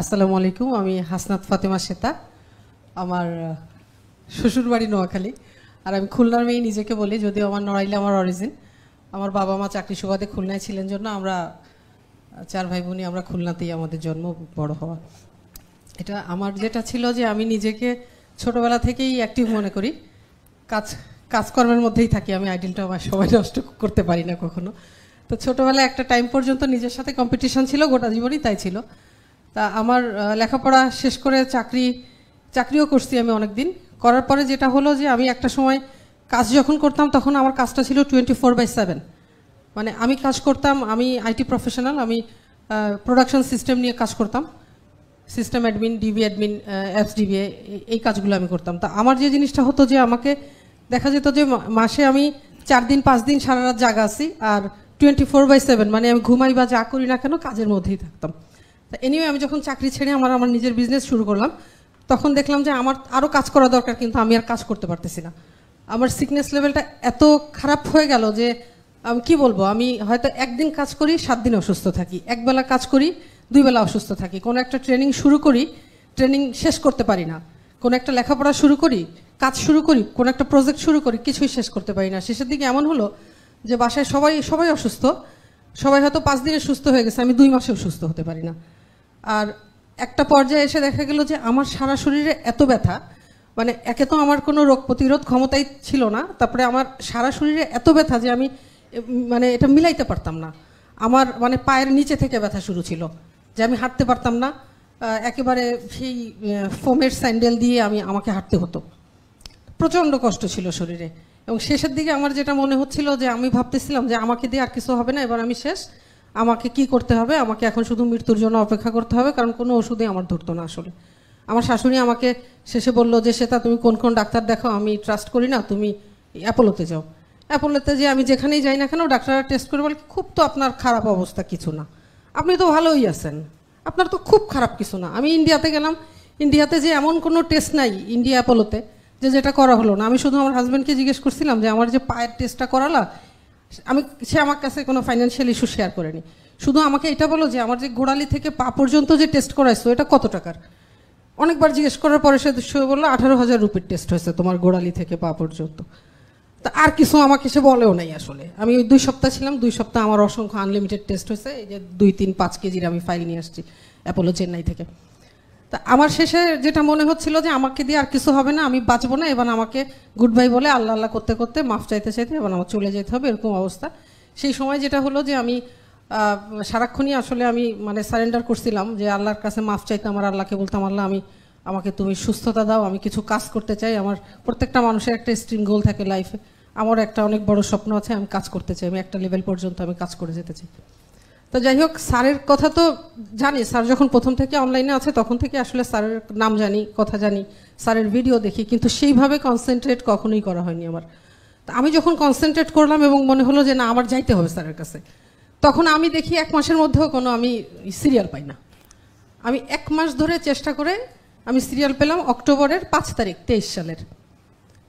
আসসালামু আলাইকুম। আমি হাসনাত ফাতেমা শ্বেতা। আমার শ্বশুর বাড়ি নোয়াখালী, আর আমি খুলনার মেয়ে নিজেকে বলি, যদিও আমার নড়াইলে আমার অরিজিন। আমার বাবা মা চাকরি সুবাদে খুলনায় ছিলেন জন্য আমরা 4 ভাই বোনই আমরা খুলনাতেই আমাদের জন্ম বড় হওয়া। এটা আমার যেটা ছিল যে আমি নিজেকে ছোটবেলা থেকেই অ্যাক্টিভ মনে করি, কাজকর্মের মধ্যেই থাকি। আমি আইডিয়ালটা আমার সময় নষ্ট করতে পারি না কখনো। তো ছোটোবেলায় একটা টাইম পর্যন্ত নিজের সাথে কম্পিটিশন ছিল, গোটা জীবনই তাই ছিল। তা আমার লেখাপড়া শেষ করে চাকরিও করছি আমি অনেক দিন। করার পরে যেটা হলো যে আমি একটা সময় কাজ যখন করতাম তখন আমার কাজটা ছিল 24/7। মানে আমি কাজ করতাম, আমি আইটি প্রফেশনাল, আমি প্রোডাকশন সিস্টেম নিয়ে কাজ করতাম, system admin, DB admin, apps DBA, এই কাজগুলো আমি করতাম। তা আমার যে জিনিসটা হতো যে আমাকে দেখা যেত যে মাসে আমি 4 দিন 5 দিন সারা রাত জাগা আছি, আর 24/7 মানে আমি ঘুমাই বা যা করি না কেন কাজের মধ্যেই থাকতাম। তা এনিওয়ে আমি যখন চাকরি ছেড়ে আমার নিজের বিজনেস শুরু করলাম, তখন দেখলাম যে আমার আরও কাজ করা দরকার, কিন্তু আমি আর কাজ করতে পারতেছি না। আমার সিকনেস লেভেলটা এত খারাপ হয়ে গেল যে আমি কি বলবো, আমি হয়তো একদিন কাজ করি 7 দিন অসুস্থ থাকি, একবেলা কাজ করি 2 বেলা অসুস্থ থাকি, কোনো একটা ট্রেনিং শুরু করি, ট্রেনিং শেষ করতে পারি না, কোনো একটা লেখাপড়া শুরু করি, কাজ শুরু করি, কোনো একটা প্রজেক্ট শুরু করি, কিছুই শেষ করতে পারি না। শেষের দিকে এমন হলো যে বাসায় সবাই অসুস্থ, সবাই হয়তো 5 দিনে সুস্থ হয়ে গেছে, আমি 2 মাসেও সুস্থ হতে পারি না। আর একটা পর্যায়ে এসে দেখা গেল যে আমার সারা শরীরে এত ব্যথা, মানে একে তো আমার কোনো রোগ প্রতিরোধ ক্ষমতাই ছিল না, তারপরে আমার সারা শরীরে এত ব্যথা যে আমি মানে এটা মিলাইতে পারতাম না। আমার মানে পায়ের নিচে থেকে ব্যথা শুরু ছিল, যে আমি হাঁটতে পারতাম না, একেবারে সেই ফোমের স্যান্ডেল দিয়ে আমাকে হাঁটতে হতো। প্রচণ্ড কষ্ট ছিল শরীরে। এবং শেষের দিকে আমার যেটা মনে হচ্ছিল যে আমি ভাবতেছিলাম যে আমাকে দিয়ে আর কিছু হবে না, এবার আমি শেষ, আমাকে কি করতে হবে, আমাকে এখন শুধু মৃত্যুর জন্য অপেক্ষা করতে হবে, কারণ কোনো ওষুধে আমার ধরতো না আসলে। আমার শাশুড়ি আমাকে শেষে বললো যে সেটা তুমি কোন ডাক্তার দেখো, আমি ট্রাস্ট করি না, তুমি অ্যাপোলোতে যাও। অ্যাপোলোতে যে আমি যেখানেই যাই না কেন ডাক্তাররা টেস্ট করে বলে খুব তো আপনার খারাপ অবস্থা কিছু না, আপনি তো ভালোই আছেন, আপনার তো খুব খারাপ কিছু না। আমি ইন্ডিয়াতে গেলাম, ইন্ডিয়াতে যে এমন কোনো টেস্ট নাই ইন্ডিয়া অ্যাপোলোতে যেটা করা হলো না। আমি শুধু আমার হাজব্যান্ডকে জিজ্ঞেস করছিলাম যে আমার যে পায়ের টেস্টটা করালা, সে আমার কাছে কোনো ফাইন্যান্সিয়াল ইস্যু শেয়ার করেনি, শুধু আমাকে এটা বলো যে আমার যে গোড়ালি থেকে পা পর্যন্ত যে টেস্ট করাইছো এটা কত টাকার। অনেকবার জিজ্ঞেস করার পরে সে বললো 18,000 রুপির টেস্ট হয়েছে তোমার গোড়ালি থেকে পা পর্যন্ত। তা আর কিছু আমাকে সে বলেও নাই আসলে। আমি ওই 2 সপ্তাহ ছিলাম, 2 সপ্তাহ আমার অসংখ্য আনলিমিটেড টেস্ট হয়েছে, এই যে 2-3-5 কেজির আমি ফাইল নিয়ে আসছি অ্যাপোলো চেন্নাই থেকে। তা আমার শেষে যেটা মনে হচ্ছিল যে আমাকে দিয়ে আর কিছু হবে না, আমি বাঁচবো না, এবার আমাকে গুড বাই বলে আল্লাহ আল্লাহ করতে করতে মাফ চাইতে এবার আমার চলে যেতে হবে, এরকম অবস্থা। সেই সময় যেটা হলো যে আমি সারাক্ষণই আসলে আমি মানে সারেন্ডার করছিলাম যে আল্লাহর কাছে মাফ চাইতে, আমার আল্লাহকে বলতাম আল্লাহ আমাকে তুমি সুস্থতা দাও, আমি কিছু কাজ করতে চাই। আমার প্রত্যেকটা মানুষের একটা স্ট্রিম গোল থাকে লাইফে, আমার একটা অনেক বড় স্বপ্ন আছে, আমি কাজ করতে চাই, আমি একটা লেভেল পর্যন্ত আমি কাজ করে যেতে চাই। তো যাই হোক, স্যারের কথা তো জানি, স্যার যখন প্রথম থেকে অনলাইনে আছে তখন থেকে আসলে স্যারের নাম জানি, কথা জানি, স্যারের ভিডিও দেখি, কিন্তু সেইভাবে কনসেন্ট্রেট কখনোই করা হয়নি আমার। তা আমি যখন কনসেন্ট্রেট করলাম এবং মনে হলো যে না আমার যাইতে হবে স্যারের কাছে, তখন আমি দেখি 1 মাসের মধ্যেও কোনো আমি সিরিয়াল পাই না। আমি 1 মাস ধরে চেষ্টা করে আমি সিরিয়াল পেলাম অক্টোবরের 5 তারিখ 23 সালের।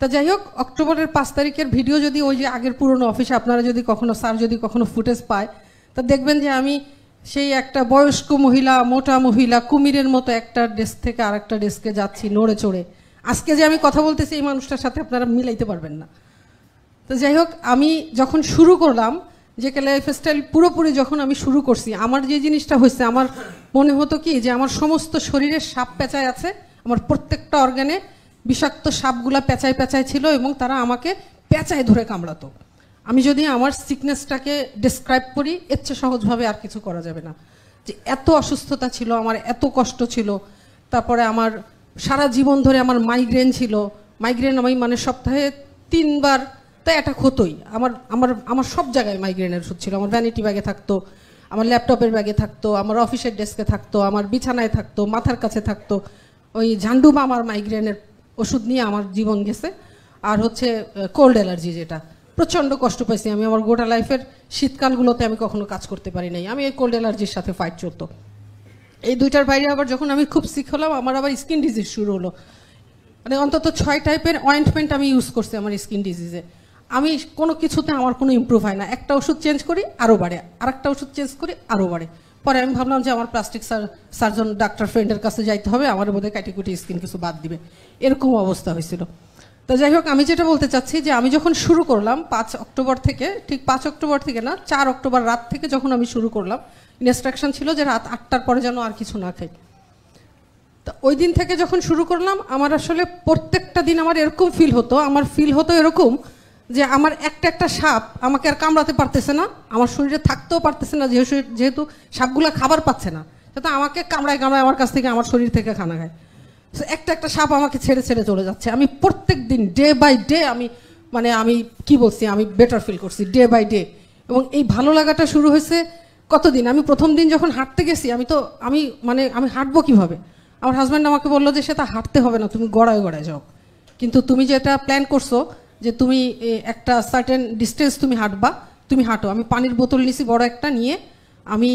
তা যাই হোক, অক্টোবরের 5 তারিখের ভিডিও যদি ওই যে আগের পুরনো অফিসে আপনারা যদি কখনো স্যার যদি কখনো ফুটেজ পায়, তা দেখবেন যে আমি সেই একটা বয়স্ক মহিলা, মোটা মহিলা, কুমিরের মতো একটা ডেস্ক থেকে আরেকটা ডেস্কে যাচ্ছি নড়ে চড়ে। আজকে যে আমি কথা বলতেছি এই মানুষটার সাথে আপনারা মিলাইতে পারবেন না। তো যাই হোক, আমি যখন শুরু করলাম জেকে লাইফস্টাইল পুরোপুরি যখন আমি শুরু করছি, আমার যে জিনিসটা হয়েছে, আমার মনে হতো কি যে আমার সমস্ত শরীরে সাপ পেঁচায় আছে, আমার প্রত্যেকটা অর্গানে বিষাক্ত সাপগুলা পেঁচায় ছিল এবং তারা আমাকে পেঁচায় ধরে কামড়াতো। আমি যদি আমার সিকনেসটাকে ডেসক্রাইব করি এর চেয়ে সহজভাবে আর কিছু করা যাবে না, যে এত অসুস্থতা ছিল আমার, এত কষ্ট ছিল। তারপরে আমার সারা জীবন ধরে আমার মাইগ্রেন ছিল, মাইগ্রেন আমি মানে সপ্তাহে 3 বার তো অ্যাটাক হতোই। আমার সব জায়গায় মাইগ্রেনের ওষুধ ছিল, আমার ভ্যানিটি ব্যাগে থাকতো, আমার ল্যাপটপের ব্যাগে থাকতো, আমার অফিসের ডেস্কে থাকতো, আমার বিছানায় থাকতো, মাথার কাছে থাকতো। ওই ঝান্ডুবা আমার মাইগ্রেনের ওষুধ নিয়ে আমার জীবন গেছে। আর হচ্ছে কোল্ড অ্যালার্জি, যেটা প্রচণ্ড কষ্ট পাইছি আমি আমার গোটা লাইফের শীতকালগুলোতে, আমি কখনো কাজ করতে পারি নাই, আমি এই কোল্ড অ্যালার্জির সাথে ফাইট চলতো। এই 2টার বাইরে আবার যখন আমি খুব সিক হলাম, আমার আবার স্কিন ডিজিজ শুরু হলো। মানে অন্তত 6 টাইপের অয়েন্টমেন্ট আমি ইউজ করছি আমার স্কিন ডিজিজে। আমি কোনো কিছুতে আমার কোনো ইমপ্রুভ হয় না, একটা ওষুধ চেঞ্জ করি আরও বাড়ে, আর একটা ওষুধ চেঞ্জ করি আরও বাড়ে, পরে আমি ভাবলাম যে আমার প্লাস্টিক সার্জন ডাক্তার ফ্রেন্ডের কাছে যাইতে হবে, আমার বোধহয় কাটিকুটি স্কিন কিছু বাদ দিবে, এরকম অবস্থা হয়েছিল। তো যাই হোক, আমি যেটা বলতে চাচ্ছি যে আমি যখন শুরু করলাম 5 অক্টোবর থেকে, ঠিক 5 অক্টোবর থেকে না, 4 অক্টোবর রাত থেকে যখন আমি শুরু করলাম, ইনস্ট্রাকশন ছিল যে রাত 8টার পরে যেন আর কিছু না খাই। তো ওই দিন থেকে যখন শুরু করলাম, আমার আসলে প্রত্যেকটা দিন আমার এরকম ফিল হতো এরকম যে আমার একটা সাপ আমাকে আর কামড়াতে পারতেছে না, আমার শরীরে থাকতেও পারতেছে না, যেহেতু সাপগুলো খাবার পাচ্ছে না, সেটা আমাকে কামড়ায় আমার কাছ থেকে, আমার শরীর থেকে খানা খায়। একটা সাপ আমাকে ছেড়ে ছেড়ে চলে যাচ্ছে। আমি প্রত্যেক দিন ডে বাই ডে আমি আমি বেটার ফিল করছি ডে বাই ডে। এবং এই ভালো লাগাটা শুরু হয়েছে কতদিন, আমি প্রথম দিন যখন হাঁটতে গেছি, আমি হাঁটবো কিভাবে? আমার হাজব্যান্ড আমাকে বললো যে সেটা হাঁটতে হবে না, তুমি গড়ায় গড়ায় যাও, কিন্তু তুমি যেটা প্ল্যান করছো যে তুমি একটা সার্টেন ডিস্টেন্স তুমি হাঁটবা, তুমি হাঁটো। আমি পানির বোতল নিছি বড় একটা নিয়ে, আমি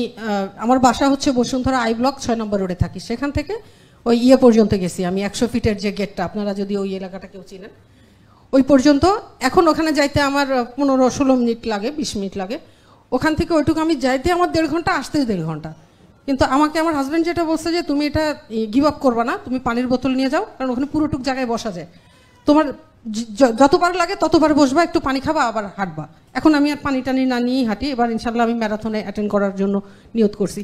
আমার বাসা হচ্ছে বসুন্ধরা আই ব্লক 6 নম্বর রোডে থাকি, সেখান থেকে ওই পর্যন্ত গেছি আমি, 100 ফিটের যে গেটটা, আপনারা যদি ওই এলাকাটা কেউ চিনেন, ওই পর্যন্ত। এখন ওখানে যাইতে আমার 15-16 মিনিট লাগে, 20 মিনিট লাগে। ওখান থেকে ওইটুকু আমি যাইতে আমার 1.5 ঘন্টা, আসতে 1.5 ঘন্টা। কিন্তু আমাকে আমার হাজব্যান্ড যেটা বলছে যে তুমি এটা গিভ আপ করবা না, তুমি পানির বোতল নিয়ে যাও, কারণ ওখানে পুরোটুক জায়গায় বসা যায়, তোমার যতবার লাগে ততবার বসবা, একটু পানি খাবা, আবার হাঁটবা। এখন আমি আর পানি টানি না নিয়েই হাঁটি। এবার ইনশাল্লাহ আমি ম্যারাথনে অ্যাটেন্ড করার জন্য নিয়ত করছি।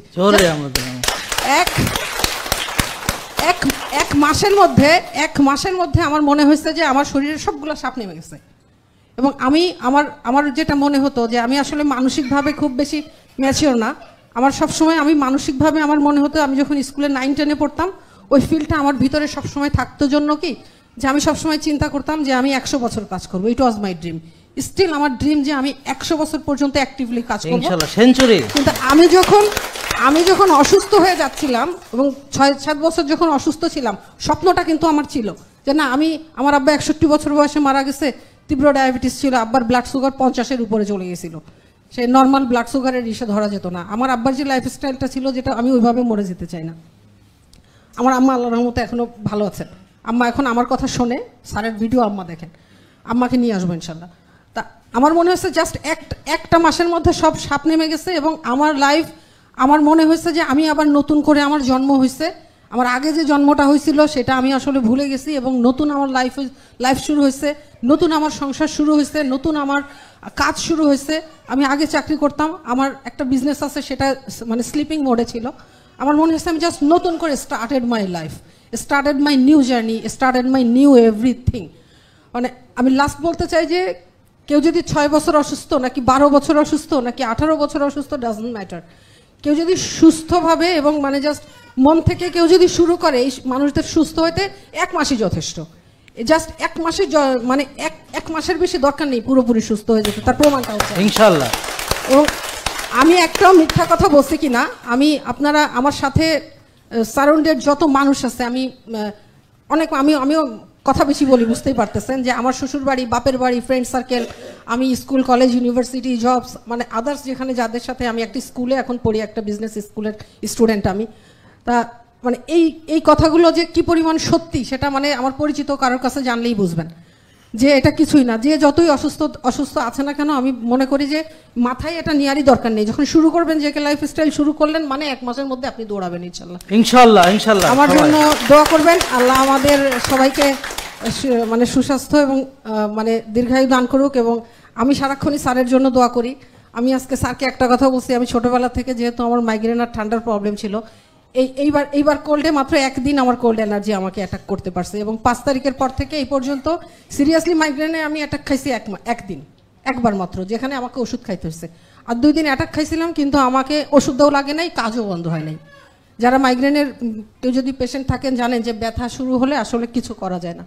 এক মাসের মধ্যে আমার মনে হয়েছে যে আমার শরীরের সবগুলো সাপ নেমে গেছে। এবং আমার যেটা মনে হতো যে আমি আসলে মানসিকভাবে খুব বেশি ম্যাচিওর না। আমার সবসময় মানসিকভাবে আমার মনে হতো, আমি যখন স্কুলে 9-10-এ পড়তাম, ওই ফিলটা আমার ভিতরে সবসময় থাকতো, জন্য কি যে আমি সবসময় চিন্তা করতাম যে আমি 100 বছর কাজ করবো। ইট ওয়াজ মাই ড্রিম, স্টিল আমার ড্রিম যে আমি 100 বছর পর্যন্ত অ্যাক্টিভলি কাজ করবো, সেঞ্চুরি। কিন্তু আমি যখন অসুস্থ হয়ে যাচ্ছিলাম এবং 6-7 বছর যখন অসুস্থ ছিলাম, স্বপ্নটা কিন্তু আমার ছিল যে না, আমার আব্বা 61 বছর বয়সে মারা গেছে, তীব্র ডায়াবেটিস ছিল, আব্বার ব্লাড সুগার 50-এর উপরে চলে গেছিল, সে নর্মাল ব্লাড সুগারের ইসে ধরা যেত না। আমার আব্বার যে লাইফস্টাইলটা ছিল, যেটা আমি ওইভাবে মরে যেতে চাই না। আমার আম্মা আল্লাহর রহমতে এখনো ভালো আছেন। আম্মা এখন আমার কথা শোনে, স্যারের ভিডিও আম্মা দেখেন। আম্মাকে নিয়ে আসবো ইনশাল্লাহ। তা আমার মনে হয়েছে জাস্ট একটা মাসের মধ্যে সব সাপ নেমে গেছে এবং আমার মনে হয়েছে যে আমি আবার নতুন করে আমার জন্ম হয়েছে। আমার আগে যে জন্মটা হয়েছিল সেটা আমি আসলে ভুলে গেছি এবং নতুন আমার লাইফ শুরু হয়েছে, নতুন আমার সংসার শুরু হয়েছে, নতুন আমার কাজ শুরু হয়েছে। আমি আগে চাকরি করতাম, আমার একটা বিজনেস আছে, সেটা স্লিপিং মোডে ছিল। আমার মনে হচ্ছে আমি জাস্ট নতুন করে started my life, started my new journey, started my new everything. আমি লাস্ট বলতে চাই যে কেউ যদি 6 বছর অসুস্থ, নাকি 12 বছর অসুস্থ, নাকি 18 বছর অসুস্থ, ডাজন্ট ম্যাটার। কেউ যদি সুস্থভাবে এবং জাস্ট মন থেকে কেউ যদি শুরু করে, এই মানুষদের সুস্থ হইতে 1 মাসই যথেষ্ট। জাস্ট 1 মাসে এক মাসের বেশি দরকার নেই পুরোপুরি সুস্থ হয়ে যেতে, তার প্রমাণটা হচ্ছে ইনশাআল্লাহ। এবং আমি একটাও মিথ্যা কথা বলছি কিনা, আপনারা আমার সাথে সারাউন্ডেড যত মানুষ আছে, আমিও কথা বেশি বলি, বুঝতেই পারতেছেন যে আমার শ্বশুর বাড়ি, বাপের বাড়ি, ফ্রেন্ড সার্কেল, আমি school, college, university, jobs, others যেখানে যাদের সাথে আমি একটা স্কুলে এখন পড়ি, একটা বিজনেস স্কুলের স্টুডেন্ট আমি। তা এই কথাগুলো যে কি পরিমাণ সত্যি, সেটা আমার পরিচিত কারোর কাছে জানলেই বুঝবেন যে এটা কিছুই না। যে যতই অসুস্থ আছে না কেন, আমি মনে করি যে মাথায় এটা নেওয়ারই দরকার নেই। যখন শুরু করবেন, যে লাইফস্টাইল শুরু করলেন, 1 মাসের মধ্যে আপনি দৌড়াবেন ইনশাল্লাহ। আমার জন্য দোয়া করবেন, আল্লাহ আমাদের সবাইকে সুস্বাস্থ্য এবং দীর্ঘায়ু দান করুক। এবং আমি সারাক্ষণই স্যারের জন্য দোয়া করি। আমি আজকে স্যারকে একটা কথা বলছি, আমি ছোটবেলা থেকে, যেহেতু আমার মাইগ্রেন আর ঠান্ডার প্রবলেম ছিল, এইবার কোল্ডে মাত্র 1 দিন আমার কোল্ড এনার্জি আমাকে অ্যাটাক করতে পারছে। এবং 5 তারিখের পর থেকে এই পর্যন্ত সিরিয়াসলি মাইগ্রেনে আমি অ্যাটাক খাইছি একবার মাত্র, যেখানে আমাকে ওষুধ খাইতে হচ্ছে। আর 2 দিন অ্যাটাক খাইছিলাম, কিন্তু আমাকে ওষুধও লাগে নাই, কাজও বন্ধ হয় নাই। যারা মাইগ্রেনের কেউ যদি পেশেন্ট থাকেন, জানেন যে ব্যথা শুরু হলে আসলে কিছু করা যায় না।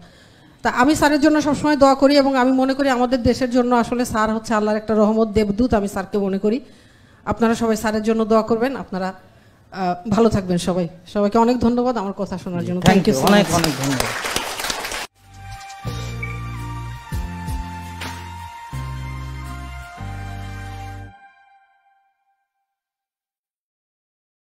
তা আমি স্যারের জন্য সবসময় দোয়া করি এবং আমি মনে করি আমাদের দেশের জন্য আসলে স্যার হচ্ছে আল্লাহর একটা রহমত, দেবদূত। আমি স্যারকে মনে করি। আপনারা সবাই স্যারের জন্য দোয়া করবেন। আপনারা ভালো থাকবেন সবাইকে অনেক ধন্যবাদ আমার কথা শোনার জন্য। থ্যাংক ইউ, অনেক ধন্যবাদ।